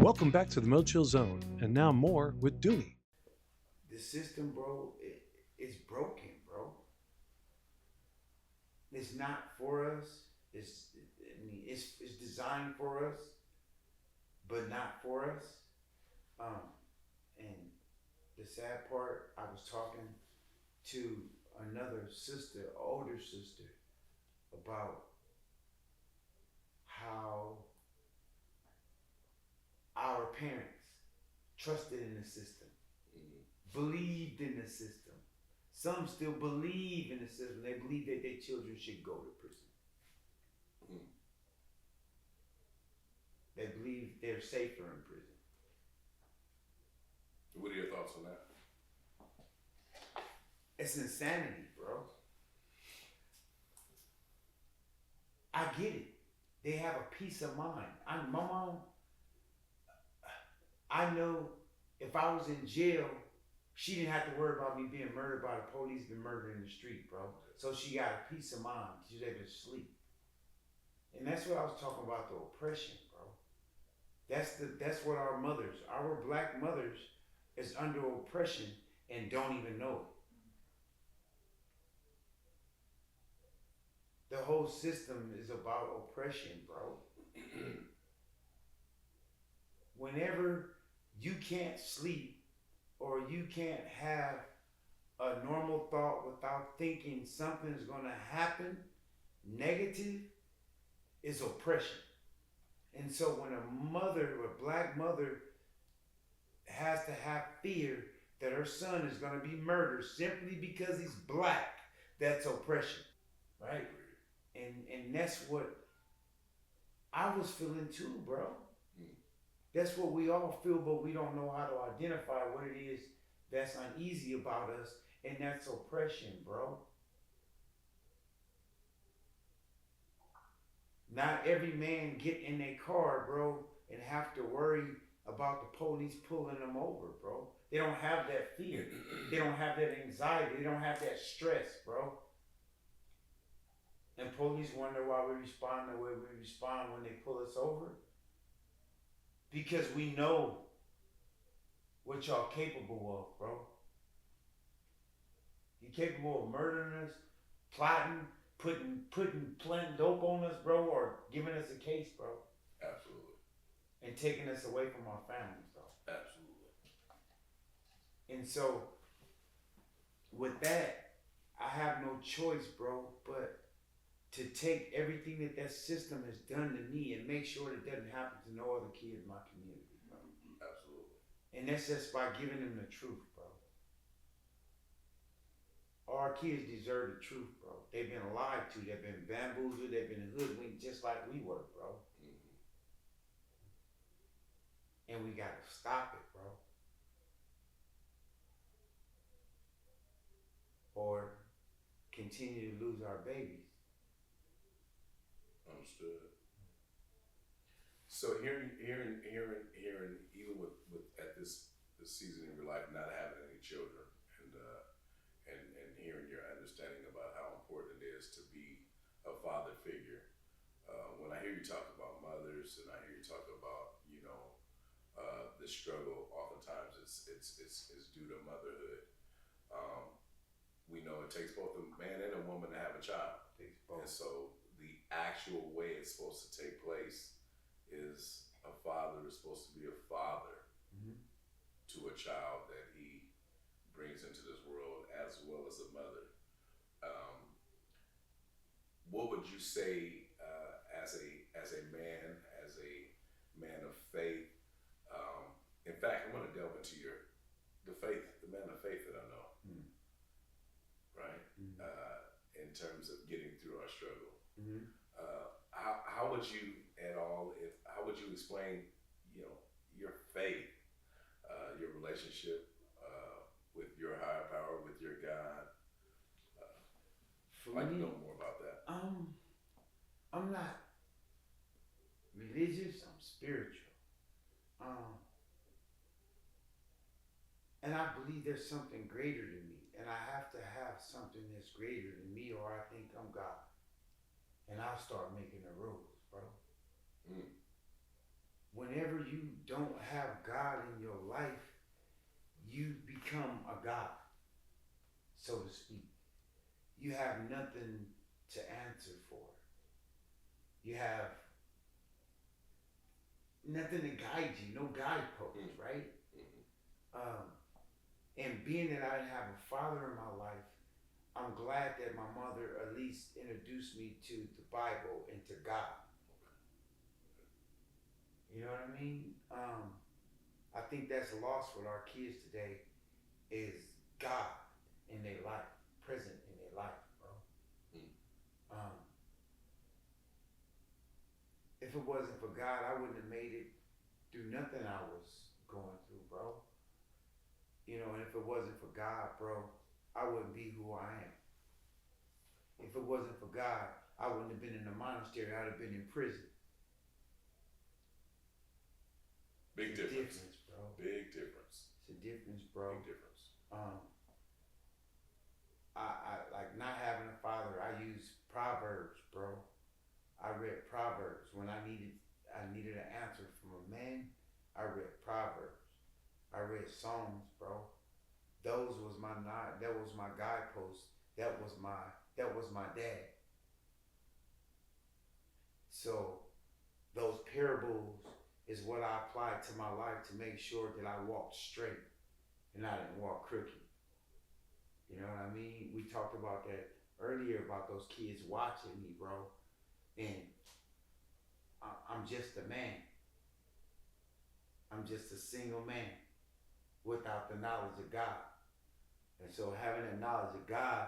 Welcome back to the MoChill Zone, and now more with Dunie. The system, bro, it's broken, bro. It's not for us. It's designed for us, but not for us. Um, and the sad part, I was talking to another sister, older sister, about how our parents trusted in the system, believed in the system. Some still believe in the system. They believe that their children should go to prison. They believe they're safer in prison. What are your thoughts on that? It's insanity, bro. I get it. They have a peace of mind. My mom, I know if I was in jail, she didn't have to worry about me being murdered by the police, been murdered in the street, bro. So she got a peace of mind. She was able to sleep. And that's what I was talking about, the oppression, bro. That's what our black mothers is under oppression and don't even know it. The whole system is about oppression, bro. Whenever you can't sleep or you can't have a normal thought without thinking something's gonna happen negative, is oppression. And so when a black mother, has to have fear that her son is gonna be murdered simply because he's black, that's oppression, right? And that's what I was feeling too, bro. That's what we all feel, but we don't know how to identify what it is that's uneasy about us, and that's oppression, bro. Not every man get in their car, bro, and have to worry about the police pulling them over, bro. They don't have that fear. They don't have that anxiety. They don't have that stress, bro. And police wonder why we respond the way we respond when they pull us over. Because we know what y'all capable of, bro. You're capable of murdering us, plotting, planting dope on us, bro, or giving us a case, bro. Absolutely. And taking us away from our families, though. Absolutely. And so, with that, I have no choice, bro, but to take everything that system has done to me and make sure it doesn't happen to no other kid in my community, bro. Absolutely. And that's just by giving them the truth, bro. Our kids deserve the truth, bro. They've been lied to. They've been bamboozled. They've been hoodwinked just like we were, bro. And we gotta stop it, bro. Or continue to lose our babies. Understood. So hearing, even with at this season in your life, not having any children, and and hearing your understanding about how important it is to be a father figure. When I hear you talk about mothers, and I hear you talk about the struggle, oftentimes it's due to motherhood. Um, we know it takes both a man and a woman to have a child. Takes both. And so the actual way it's supposed to take place is a father is supposed to be a father to a child that he brings into this world, as well as a mother. Um, what would you say as a man of faith? In fact, I'm going to delve into the man of faith that I know, right? In terms of getting through our struggle. How would you how would you explain, your faith, your relationship with your higher power, with your God? For I'd like me, to know more about that. I'm not religious. I'm spiritual. And I believe there's something greater than me, and I have to have something that's greater than me, or I think I'm God, and I'll start making the rules, bro. Mm. whenever you don't have God in your life, you become a God, so to speak. You have nothing to answer for. You have nothing to guide you, no guideposts, right? And being that I didn't have a father in my life, I'm glad that my mother at least introduced me to the Bible and to God. You know what I mean? I think that's lost with our kids today is God in their life, present in their life, bro. If it wasn't for God, I wouldn't have made it through nothing I was going through, bro. You know, and if it wasn't for God, bro, I wouldn't be who I am. If it wasn't for God, I wouldn't have been in a monastery. I'd have been in prison. Big It's a difference, bro. Big difference. It's a difference, bro. Big difference. I like not having a father. I use Proverbs, bro. I read Proverbs when I needed an answer from a man. I read Proverbs. I read Psalms, bro. That was my guidepost. That was my dad. So those parables is what I applied to my life to make sure that I walked straight and I didn't walk crooked. You know what I mean? We talked about that earlier about those kids watching me, bro. And I'm just a man. I'm just a single man without the knowledge of God. And so having the knowledge of God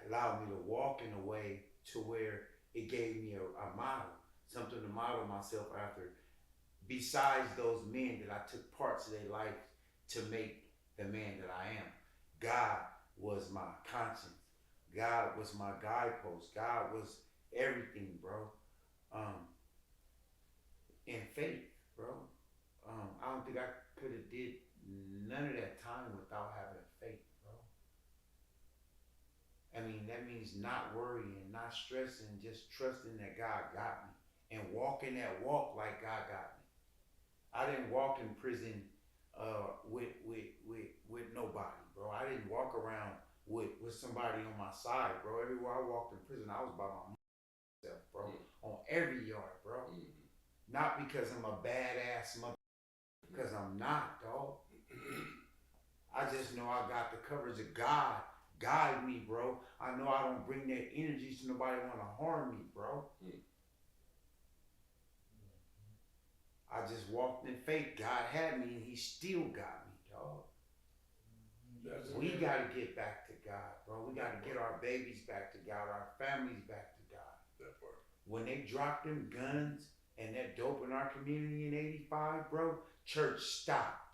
allowed me to walk in a way to where it gave me a model, something to model myself after, besides those men that I took parts of their life to make the man that I am. God was my conscience. God was my guidepost. God was everything, bro. And faith, bro. I don't think I could have did none of that time without having faith, bro. I mean, that means not worrying, not stressing, just trusting that God got me and walking that walk like God got me. I didn't walk in prison with nobody, bro. I didn't walk around with somebody on my side, bro. Everywhere I walked in prison, I was by myself, bro. On every yard, bro. Not because I'm a badass mother, because I'm not, dog. I just know I got the coverage of God. Guide me, bro. I know I don't bring that energy to nobody want to harm me, bro. I just walked in faith. God had me and he still got me, dog. We got to get back to God, bro. We got to get our babies back to God, our families back to God. That part. When they dropped them guns and that dope in our community in 85, bro, church stopped.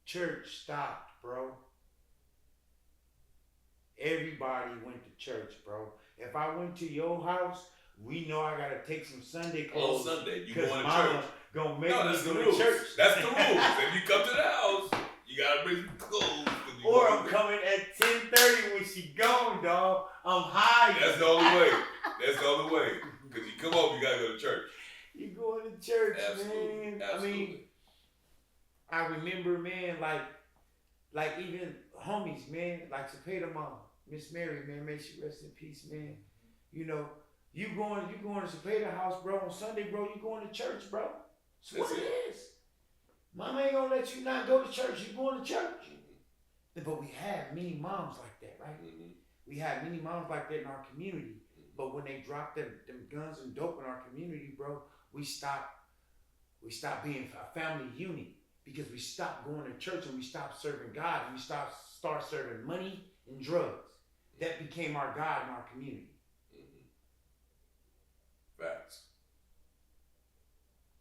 Church stopped, bro. Everybody went to church, bro. If I went to your house, we know I gotta take some Sunday clothes. On Sunday, you going going to mama church. Gonna make No, me that's the go rules. to church. That's the rules. If you come to the house, you gotta bring some clothes. Or I'm coming at 10:30 when she gone, dog. I'm high. That's the only way. That's the only way. Because you come home, you gotta go to church. You going to church, Absolutely. man. Absolutely. I mean, I remember, man, like even homies, man, like Cepeda mom, Miss Mary, man, may she rest in peace, man. You know, you going to Cepeda house, bro, on Sunday, bro, you going to church, bro. That's what it is. Mama ain't gonna let you not go to church, you going to church. But we had many moms like that, right? We had many moms like that in our community. But when they dropped them guns and dope in our community, bro, we stopped being a family unit because we stopped going to church and we stopped serving God and we start serving money and drugs. That became our God in our community. Facts.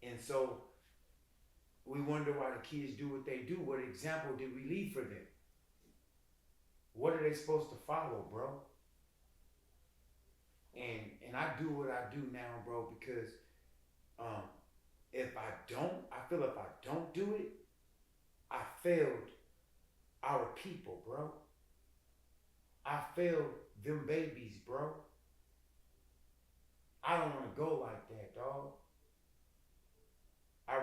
And so we wonder why the kids do what they do. What example did we leave for them? What are they supposed to follow, bro? And I do what I do now, bro, because if I don't do it, I failed our people, bro. I failed them babies, bro. I don't want to go like that, dog.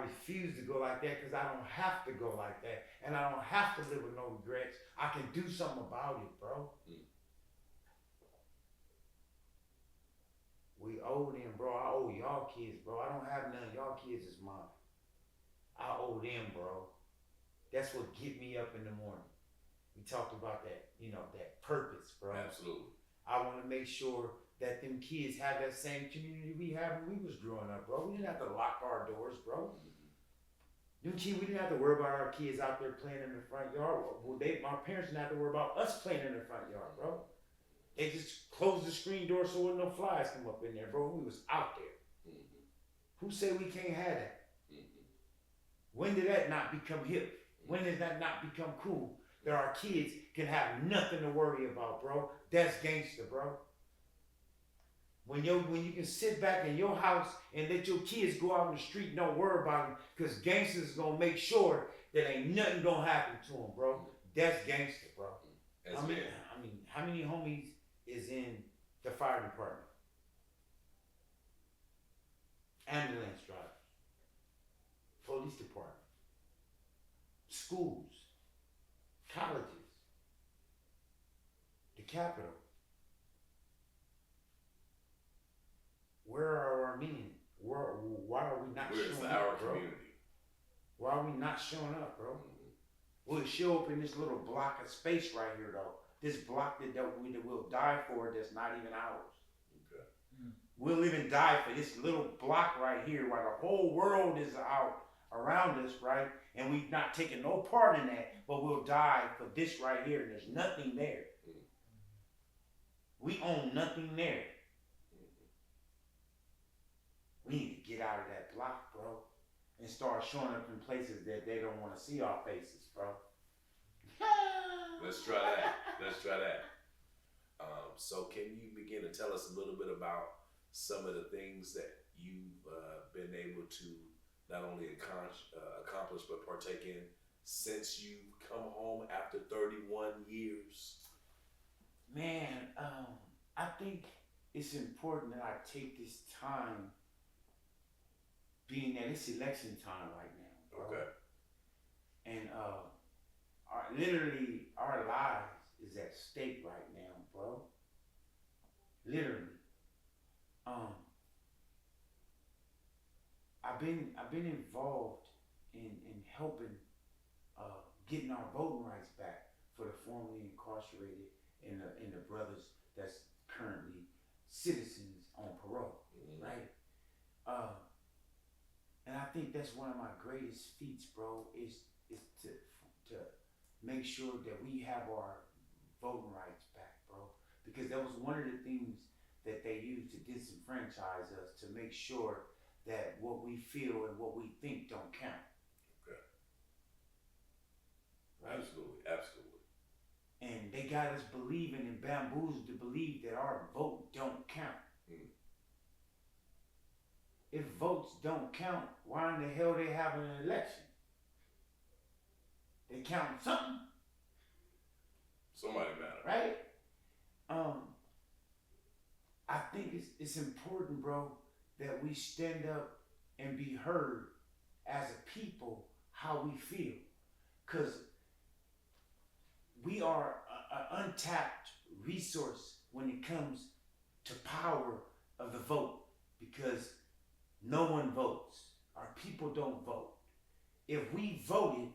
refuse to go like that because I don't have to go like that. And I don't have to live with no regrets. I can do something about it, bro. We owe them, bro. I owe y'all kids, bro. I don't have none of y'all kids as mine. I owe them, bro. That's what get me up in the morning. We talked about that, that purpose, bro. Absolutely. I want to make sure that them kids have that same community we had when we was growing up, bro. We didn't have to lock our doors, bro. Them kids, we didn't have to worry about our kids out there playing in the front yard. Well, my parents didn't have to worry about us playing in the front yard, bro. They just closed the screen door so no flies come up in there, bro. We was out there. Who said we can't have that? When did that not become hip? When did that not become cool? That our kids can have nothing to worry about, bro. That's gangster, bro. When you can sit back in your house and let your kids go out in the street and don't worry about them, because gangsters is gonna make sure that ain't nothing gonna happen to them, bro. That's gangster, bro. I mean, how many homies is in the fire department? Ambulance drivers, police department, schools, colleges, the Capitol. Where are our men? Why are we not Where's showing our up, bro? community? Why are we not showing up, bro? We'll show up in this little block of space right here, though. This block that we'll die for that's not even ours. Okay. We'll even die for this little block right here while the whole world is out around us, right? And we've not taken no part in that, but we'll die for this right here, and there's nothing there. We own nothing there. We need to get out of that block, bro, and start showing up in places that they don't want to see our faces, bro. Let's try that. So can you begin to tell us a little bit about some of the things that you've been able to not only accomplish but partake in since you've come home after 31 years? Man, I think it's important that I take this time, being that it's election time right now, bro. Okay. And literally our lives is at stake right now, bro. Literally. I've been involved in helping getting our voting rights back for the formerly incarcerated and the brothers that's currently citizens on parole, right? And I think that's one of my greatest feats, bro, is to make sure that we have our voting rights back, bro. Because that was one of the things that they used to disenfranchise us, to make sure that what we feel and what we think don't count. Okay. Right? Absolutely. And they got us believing and bamboozled to believe that our vote don't count. If votes don't count, why in the hell they having an election? They count something. Somebody matter. Right? I think it's important, bro, that we stand up and be heard as a people how we feel. Because we are an untapped resource when it comes to power of the vote, because no one votes. Our people don't vote. If we voted,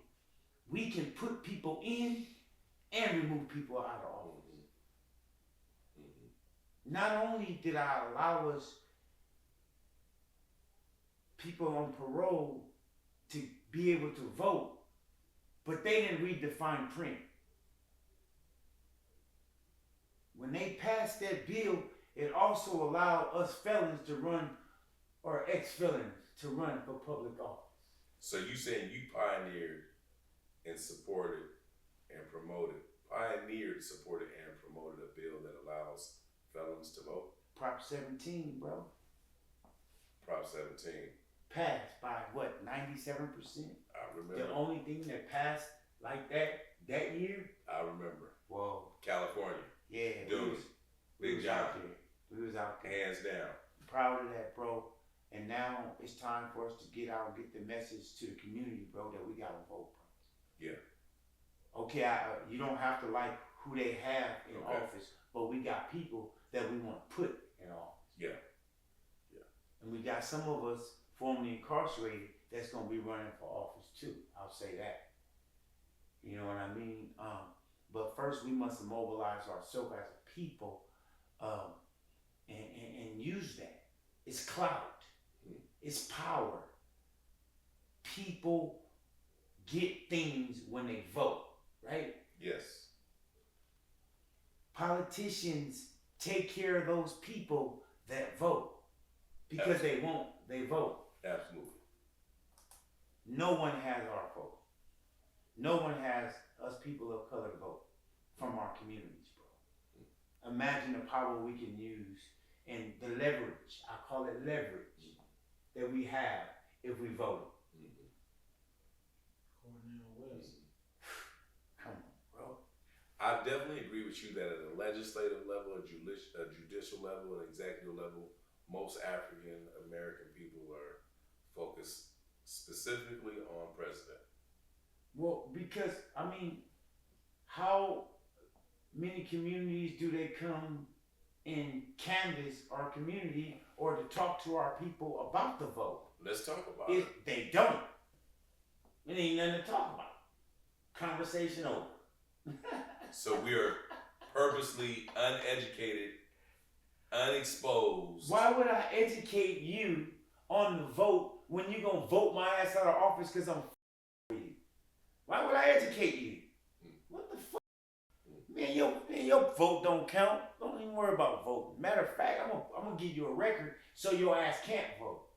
we can put people in and remove people out of office. Not only did I allow us, people on parole, to be able to vote, but they didn't read the fine print. When they passed that bill, it also allowed us felons to run, or ex-felons to run for public office. So you saying you pioneered and supported and supported and promoted a bill that allows felons to vote? Prop 17, bro. Prop 17. Passed by what, 97%? I remember. The only thing that passed like that year? I remember. Whoa. California. Yeah. Dunie. Big John. We was out there. Hands down. Proud of that, bro. And And now it's time for us to get out and get the message to the community, bro, that we gotta vote. Yeah. Okay, you don't have to like who they have in office, but we got people that we want to put in office. Yeah. And we got some of us formerly incarcerated that's gonna be running for office too. I'll say that. You know what I mean? But first we must mobilize ourselves as a people, and use that. It's clout. It's power. People get things when they vote, right? Yes. Politicians take care of those people that vote because they vote. Absolutely. No one has our vote. No one has us people of color vote from our communities, bro. Imagine the power we can use and the leverage, I call it leverage, that we have if we vote. Come on, bro. I definitely agree with you that at a legislative level, a judicial level, an executive level, most African American people are focused specifically on president. Well, because, I mean, how many communities do they come and canvass our community or to talk to our people about the vote? Let's talk about it. They don't. It ain't nothing to talk about. Conversation over. So we are purposely uneducated, unexposed. Why would I educate you on the vote when you gonna vote my ass out of office because I'm with you? Why would I educate you? What the fuck? Man, your vote don't count. Don't even worry about voting. Matter of fact, I'm gonna give you a record so your ass can't vote.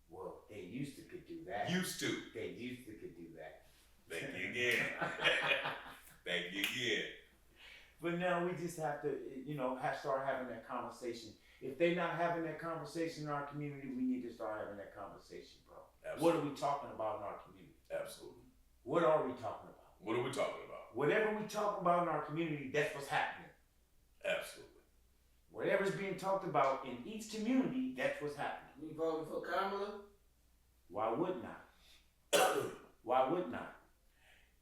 Well, they used to could do that. Used to. They used to could do that. Thank you again. Thank you again. But now we just have to, start having that conversation. If they're not having that conversation in our community, we need to start having that conversation, bro. Absolutely. What are we talking about in our community? Absolutely. What are we talking about? What are we talking about? Whatever we talk about in our community, that's what's happening. Absolutely. Whatever's being talked about in each community, that's what's happening. You voting for Kamala? Why wouldn't I? Why wouldn't I?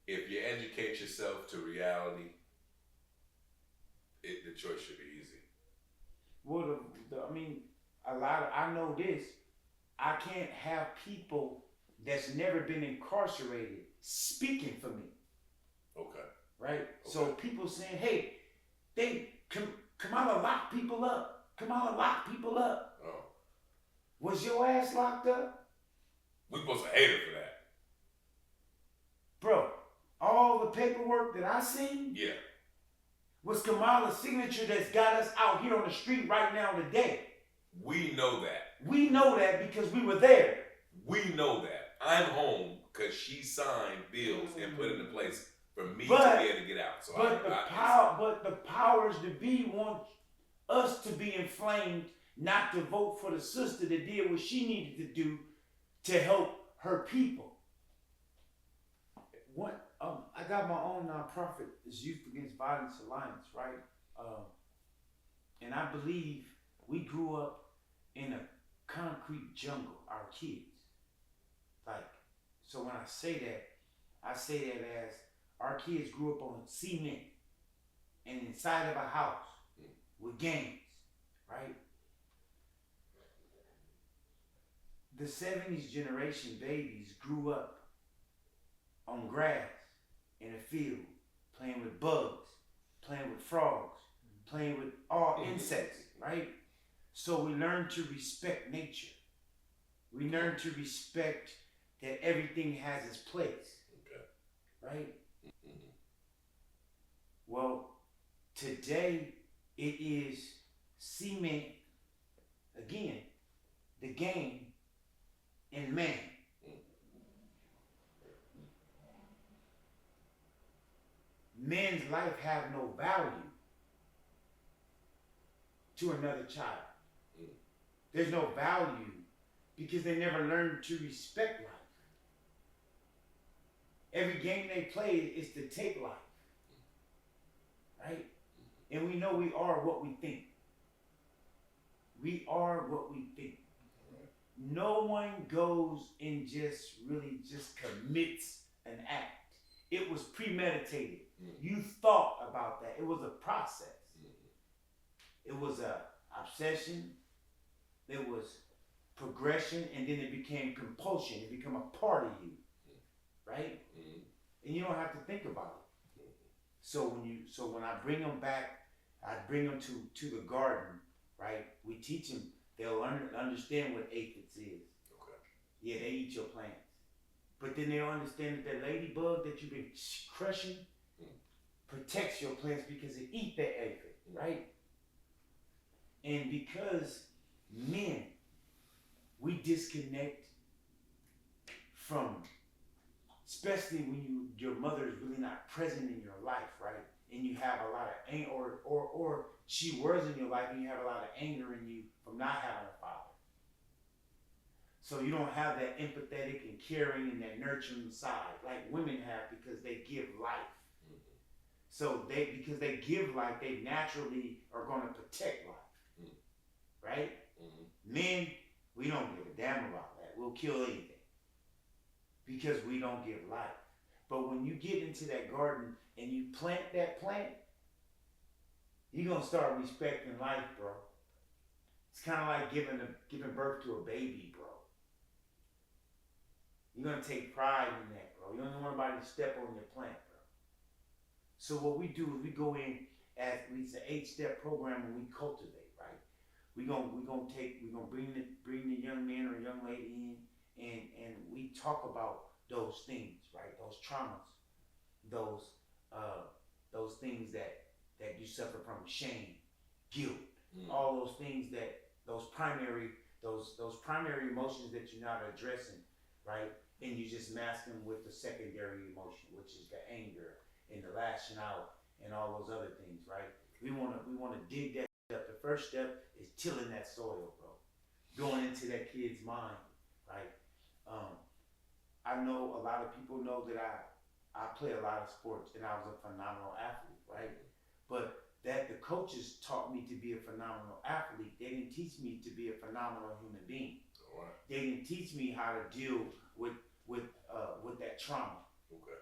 If you educate yourself to reality, the choice should be easy. Well, I know this. I can't have people that's never been incarcerated speaking for me. Okay. Right? Okay. So people saying, hey, Kamala lock people up. Kamala lock people up. Oh. Was your ass locked up? We're supposed to hate her for that. Bro, all the paperwork that I seen Yeah. was Kamala's signature that's got us out here on the street right now today. We know that. We know that because we were there. We know that. I'm home because she signed bills and put into place for me to be able to get out. So but the powers to be want us to be inflamed, not to vote for the sister that did what she needed to do to help her people. I got my own nonprofit, it's Youth Against Violence Alliance, right? And I believe we grew up in a concrete jungle, our kids. So when I say that as our kids grew up on cement and inside of a house with gangs, right? The 70s generation babies grew up on grass in a field, playing with bugs, playing with frogs, playing with all insects, right? So we learn to respect nature. We learn to respect that everything has its place, right? Well, today it is cement, again, the game, and man. Men's life have no value to another child. There's no value because they never learned to respect life. Every game they play is to take life, right? And we know we are what we think. We are what we think. no one goes and just really just commits an act. It was premeditated. You thought about that. It was a process. It was a obsession. It was progression, and then it became compulsion. It became a part of you, right? And you don't have to think about it. So when I bring them back, I bring them to the garden, right? We teach them. They'll understand what aphids is. Okay. Yeah, they eat your plants. But then they'll understand that ladybug that you've been crushing protects your plants because it eat that aphid, right? And because men, we disconnect from, especially when your mother is really not present in your life, right? And you have a lot of anger, or she was in your life and you have a lot of anger in you from not having a father. So you don't have that empathetic and caring and that nurturing side like women have because they give life. So because they give life, they naturally are going to protect life, right? Men, we don't give a damn about that. We'll kill anything because we don't give life. But when you get into that garden and you plant that plant, you're going to start respecting life, bro. It's kind of like giving birth to a baby, bro. You're going to take pride in that, bro. You don't want nobody to step on your plant, bro. So what we do is we go in as it's an 8-step program and we cultivate, right? We're gonna bring the young man or young lady in and we talk about those things, right? Those traumas, those things that you suffer from, shame, guilt, all those things those primary emotions that you're not addressing, right? And you just mask them with the secondary emotion, which is the anger and the lashing out and all those other things, right? We wanna dig that up. The first step is tilling that soil, bro. Going into that kid's mind, right? I know a lot of people know that I play a lot of sports and I was a phenomenal athlete, right? But that the coaches taught me to be a phenomenal athlete. They didn't teach me to be a phenomenal human being. Right. They didn't teach me how to deal with that trauma. Okay.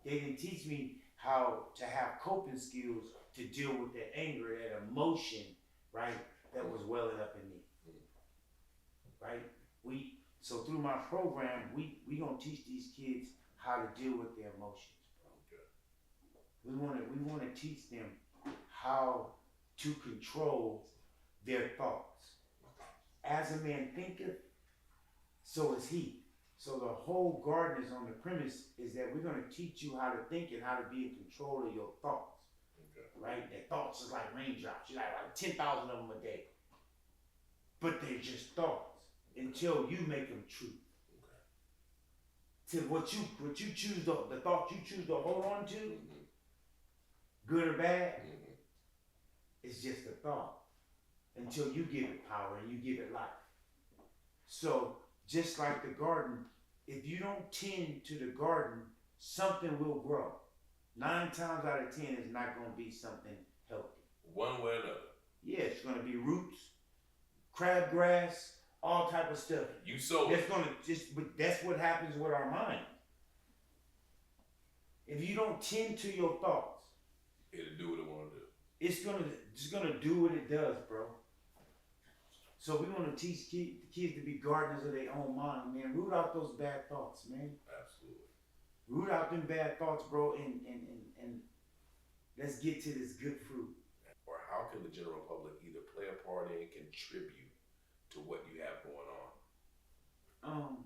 They didn't teach me how to have coping skills to deal with that anger, that emotion, right, that was welling up in me. Right? So through my program, we gonna teach these kids how to deal with their emotions, bro. Okay. We wanna teach them how to control their thoughts. As a man thinketh, so is he. So the whole garden is on the premise is that we're going to teach you how to think and how to be in control of your thoughts. Okay. Right? That thoughts is like raindrops. You like 10,000 of them a day. But they're just thoughts until you make them true. Okay. To what you choose, the thoughts you choose to hold on to, good or bad, it's just a thought until you give it power and you give it life. So just like the garden, if you don't tend to the garden, something will grow. 9 times out of 10 is not going to be something healthy. One way or another. Yeah, it's going to be roots, crabgrass, all type of stuff. You sow it. But that's what happens with our mind. If you don't tend to your thoughts, it'll do what it want to do. It's just gonna do what it does, bro. So we want to teach kids to be gardeners of their own mind, man. Root out those bad thoughts, man. Absolutely. Root out them bad thoughts, bro, and let's get to this good fruit. Or how can the general public either play a part and contribute to what you have going on?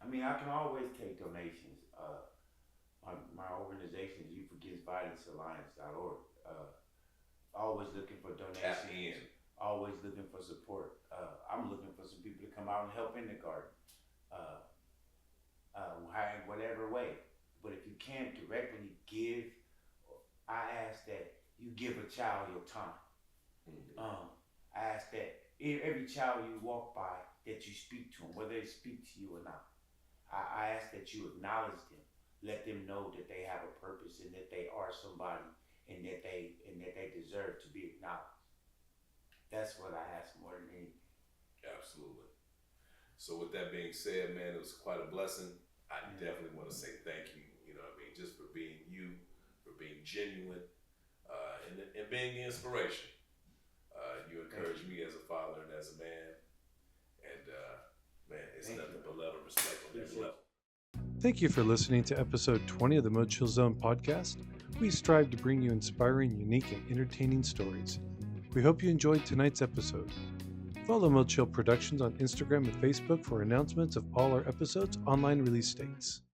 I mean, I can always take donations. My organization is Youth Against Violence Alliance.org. Always looking for donations. Tap in. Always looking for support. I'm looking for some people to come out and help in the garden, whatever way. But if you can't directly give, I ask that you give a child your time. I ask that every child you walk by, that you speak to them, whether they speak to you or not. I ask that you acknowledge them, let them know that they have a purpose and that they are somebody and that they deserve to be acknowledged. That's what I ask more than anything. Absolutely. So with that being said, man, it was quite a blessing. I definitely want to say thank you, you know what I mean, just for being you, for being genuine, and being the inspiration. You encourage me as a father and as a man, and man, it's nothing but love and respect on every level. Thank you for listening to episode 20 of the MoChill Zone podcast. We strive to bring you inspiring, unique, and entertaining stories. We hope you enjoyed tonight's episode. Follow MoChill Productions on Instagram and Facebook for announcements of all our episodes' online release dates.